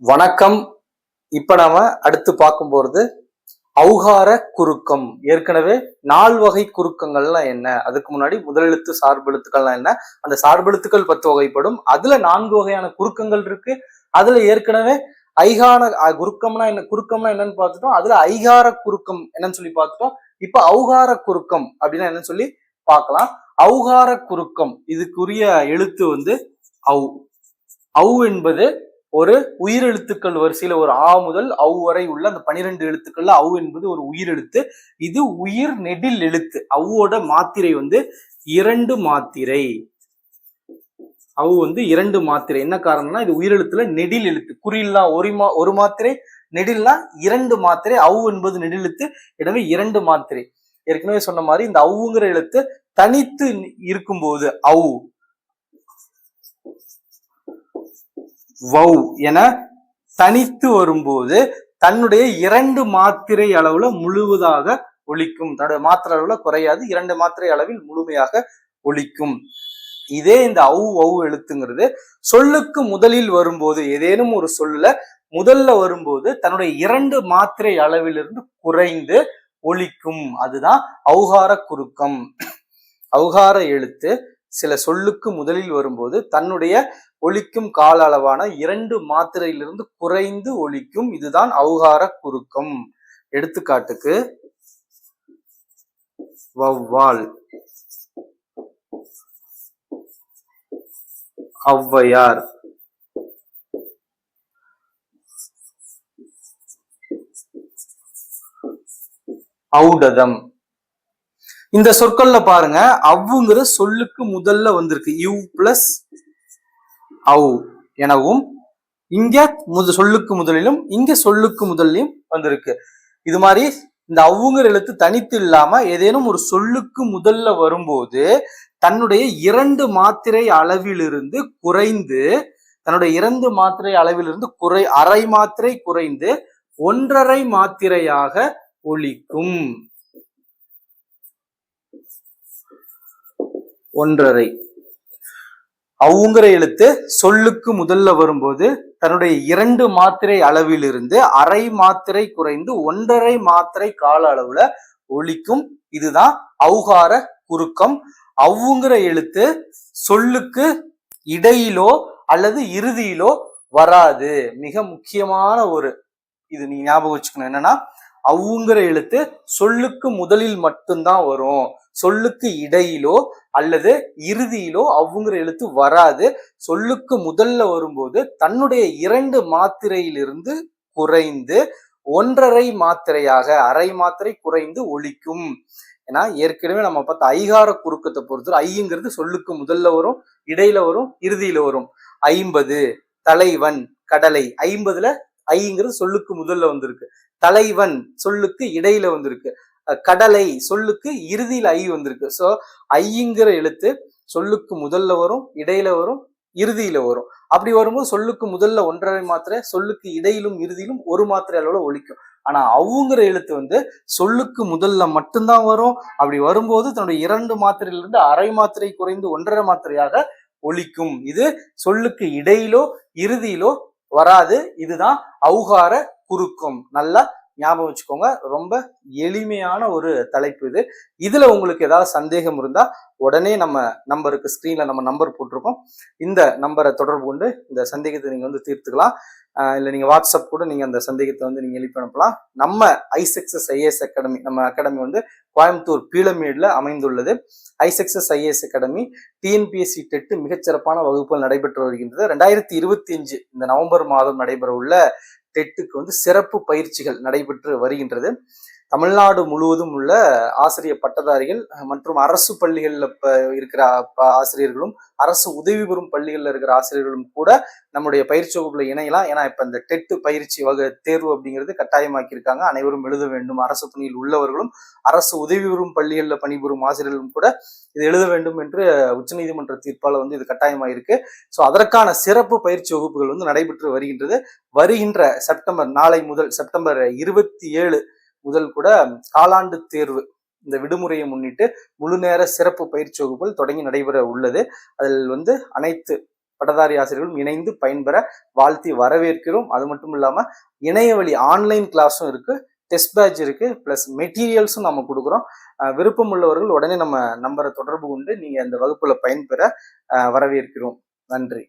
வணக்கம். இப்ப நாம அடுத்து பார்க்கும் போறது ஔகார குறுக்கம். ஏற்கனவே 4 வகை குறுக்கங்கள்லாம் என்ன, அதுக்கு முன்னாடி முதலெழுத்து சார்பெழுத்துக்கள்லாம் என்ன, அந்த சார்பெழுத்துக்கள் 10 வகைப்படும். அதுல 4 வகையான குறுக்கங்கள் இருக்கு. அதுல ஏற்கனவே ஐகார குறுக்கம்னா என்ன, குறுக்கம்னா என்னன்னு பார்த்துட்டோம். அதுல ஐகார குறுக்கம் என்னன்னு சொல்லி பார்த்துட்டோம். இப்ப ஔகார குறுக்கம் அப்படின்னா என்னன்னு சொல்லி பார்க்கலாம். ஔகார குறுக்கம் இதுக்குரிய எழுத்து ஔ. ஔ என்பது ஒரு உயிரெழுத்துக்கள் வரிசையில ஒரு ஆ முதல் ஔ வரை உள்ள அந்த 12 எழுத்துக்கள்ல ஔ என்பது ஒரு உயிரெழுத்து. இது உயிர் நெடில் எழுத்து. ஔவோட மாத்திரை 2 மாத்திரை. ஔ 2 மாத்திரை. என்ன காரணம்னா இது உயிரெழுத்துல நெடில் எழுத்து. குறில்லாம் ஒரு மாத்திரை, நெடில்னா 2 மாத்திரை. ஔ என்பது நெடிலெழுத்து, எனவே 2 மாத்திரை. ஏற்கனவே சொன்ன மாதிரி இந்த ஔங்கிற எழுத்து தனித்து இருக்கும்போது ஔ, வௌ என தனித்து வரும்போது தன்னுடைய 2 மாத்திரை அளவுல முழுவதாக ஒலிக்கும். தன்னுடைய மாத்திரை அளவுல குறையாது, 2 மாத்திரை அளவில் முழுமையாக ஒலிக்கும். இதே இந்த ஔ எழுத்துங்கிறது சொல்லுக்கு முதலில் வரும்போது, ஏதேனும் ஒரு சொல்ல முதல்ல வரும்போது தன்னுடைய 2 மாத்திரை அளவிலிருந்து குறைந்து ஒலிக்கும். அதுதான் ஔகார குறுக்கம். ஔகார எழுத்து சில சொல்லுக்கு முதலில் வரும்போது தன்னுடைய ஒலிக்கும் கால அளவான 2 மாத்திரையிலிருந்து குறைந்து ஒலிக்கும். இதுதான் ஔகார குறுக்கம். எடுத்துக்காட்டுக்கு வௌவால், ஔவையார், ஔடதம். இந்த சொற்கள்ல பாருங்க, அவ்வுங்கிற சொல்லுக்கு முதல்ல வந்திருக்கு. யூ பிளஸ் ஔ எனவும் இங்க சொல்லுக்கு முதலிலும் இங்க சொல்லுக்கு முதலிலும் வந்திருக்கு. இது மாதிரி இந்த அவ்வுங்கிற எழுத்து தனித்து இல்லாம ஏதேனும் ஒரு சொல்லுக்கு முதல்ல வரும்போது தன்னுடைய 2 மாத்திரை அளவிலிருந்து குறைந்து, தன்னுடைய 2 மாத்திரை அளவிலிருந்து அரை மாத்திரை குறைந்து 1.5 மாத்திரையாக ஒலிக்கும். 1.5. ஔங்கிற எழுத்து சொல்லுக்கு முதல்ல வரும்போது தன்னுடைய 2 மாத்திரை அளவிலிருந்து அரை மாத்திரை குறைந்து 1.5 மாத்திரை கால அளவுல ஒலிக்கும். இதுதான் ஔகார குறுக்கம். ஔங்கிற எழுத்து சொல்லுக்கு இடையிலோ அல்லது இறுதியிலோ வராது. மிக முக்கியமான இது நீங்க ஞாபகம் வச்சுக்கணும். என்னன்னா ஔங்கிற எழுத்து சொல்லுக்கு முதலில் மட்டும்தான் வரும். சொல்லுக்கு இடையிலோ அல்லது இறுதியிலோ ஔங்கிற எழுத்து வராது. சொல்லுக்கு முதல்ல வரும்போது தன்னுடைய 2 மாத்திரையிலிருந்து குறைந்து 1.5 மாத்திரையாக அரை மாத்திரை குறைந்து ஒலிக்கும். ஏன்னா ஏற்கனவே நம்ம பார்த்த ஐகார குறுக்கத்தை பொறுத்தவரை ஐங்கிறது சொல்லுக்கு முதல்ல வரும், இடையில வரும், இறுதியில வரும். 50, தலைவன், கடலை. 50ல ஐங்கிறது சொல்லுக்கு முதல்ல வந்திருக்கு. தலைவன் சொல்லுக்கு இடையில வந்திருக்கு. கடலை சொல்லுக்கு இறுதியில ஐ வந்திருக்கு. சோ ஐங்கிற எழுத்து சொல்லுக்கு முதல்ல வரும், இடையில வரும், இறுதியில வரும். அப்படி வரும்போது சொல்லுக்கு முதல்ல 1.5 மாத்திரை, சொல்லுக்கு இடையிலும் இறுதியிலும் 1 மாத்திரை அளவுல ஒலிக்கும். ஆனா ஔங்கிற எழுத்து சொல்லுக்கு முதல்ல மட்டும்தான் வரும். அப்படி வரும்போது தன்னுடைய 2 மாத்திரையிலிருந்து அரை மாத்திரை குறைந்து 1.5 மாத்திரையாக ஒலிக்கும். இது சொல்லுக்கு இடையிலோ இறுதியிலோ வராது. இதுதான் ஔகார குறுக்கம். நல்லா ஞாபகம் வச்சுக்கோங்க. ரொம்ப எளிமையான ஒரு தலைப்பு இது. இதுல உங்களுக்கு ஏதாவது சந்தேகம் இருந்தா உடனே நம்ம நம்பருக்கு ஸ்கிரீன்ல நம்ம நம்பர் போட்டிருக்கோம். இந்த நம்பரை தொடர்பு கொண்டு இந்த சந்தேகத்தை நீங்க தீர்த்துக்கலாம். இல்லை நீங்க வாட்ஸ்அப் கூட நீங்க அந்த சந்தேகத்தை நீங்க எழுப்பி அனுப்பலாம். நம்ம iSuccess IAS அகாடமி, நம்ம அகாடமி கோயம்புத்தூர் பீளமேடுல அமைந்துள்ளது. iSuccess IAS academy TNPSC dead மிகச்சிறப்பான வகுப்புகள் நடைபெற்று வருகின்றது. 2025 இந்த நவம்பர் மாதம் நடைபெற உள்ள டெட்டுக்கு சிறப்பு பயிற்சிகள் நடைபெற்று வருகின்றது. தமிழ்நாடு முழுவதும் உள்ள ஆசிரியர் பட்டதாரிகள் மற்றும் அரசு பள்ளிகள்ல இருக்கிற ஆசிரியர்களும் அரசு உதவி பெறும் பள்ளிகள்ல இருக்கிற ஆசிரியர்களும் கூட நம்முடைய பயிற்சி வகுப்புல இணையலாம். ஏன்னா இப்ப இந்த டெட்டு பயிற்சி தேர்வு அப்படிங்கிறது கட்டாயமாக்கி இருக்காங்க. அனைவரும் எழுத வேண்டும். அரசு பணியில் உள்ளவர்களும் அரசு உதவி பெறும் பள்ளிகள்ல பணிபுரியும் ஆசிரியர்களும் கூட இது எழுத வேண்டும் என்று உச்சநீதிமன்ற தீர்ப்பால இது கட்டாயமாயிருக்கு. ஸோ அதற்கான சிறப்பு பயிற்சி வகுப்புகள் நடைபெற்று வருகின்றது. வருகின்ற செப்டம்பர், நாளை முதல் செப்டம்பர் 27 முதல் கூட காலாண்டு தேர்வு இந்த விடுமுறையை முன்னிட்டு முழு நேர சிறப்பு பயிற்சி வகுப்புகள் தொடங்கி நடைபெற உள்ளது. அதில் அனைத்து பட்டதாரி ஆசிரியர்களும் இணைந்து பயன்பெற வாழ்த்தி வரவேற்கிறோம். அது மட்டும் இல்லாம இணையவழி ஆன்லைன் கிளாஸும் இருக்கு, டெஸ்ட் பேட்ச் இருக்கு, பிளஸ் மெட்டீரியல்ஸும் நம்ம கொடுக்குறோம். விருப்பம் உள்ளவர்கள் உடனே நம்ம நம்பரை தொடர்பு கொண்டு நீங்க அந்த வகுப்புல பயன்பெற வரவேற்கிறோம். நன்றி.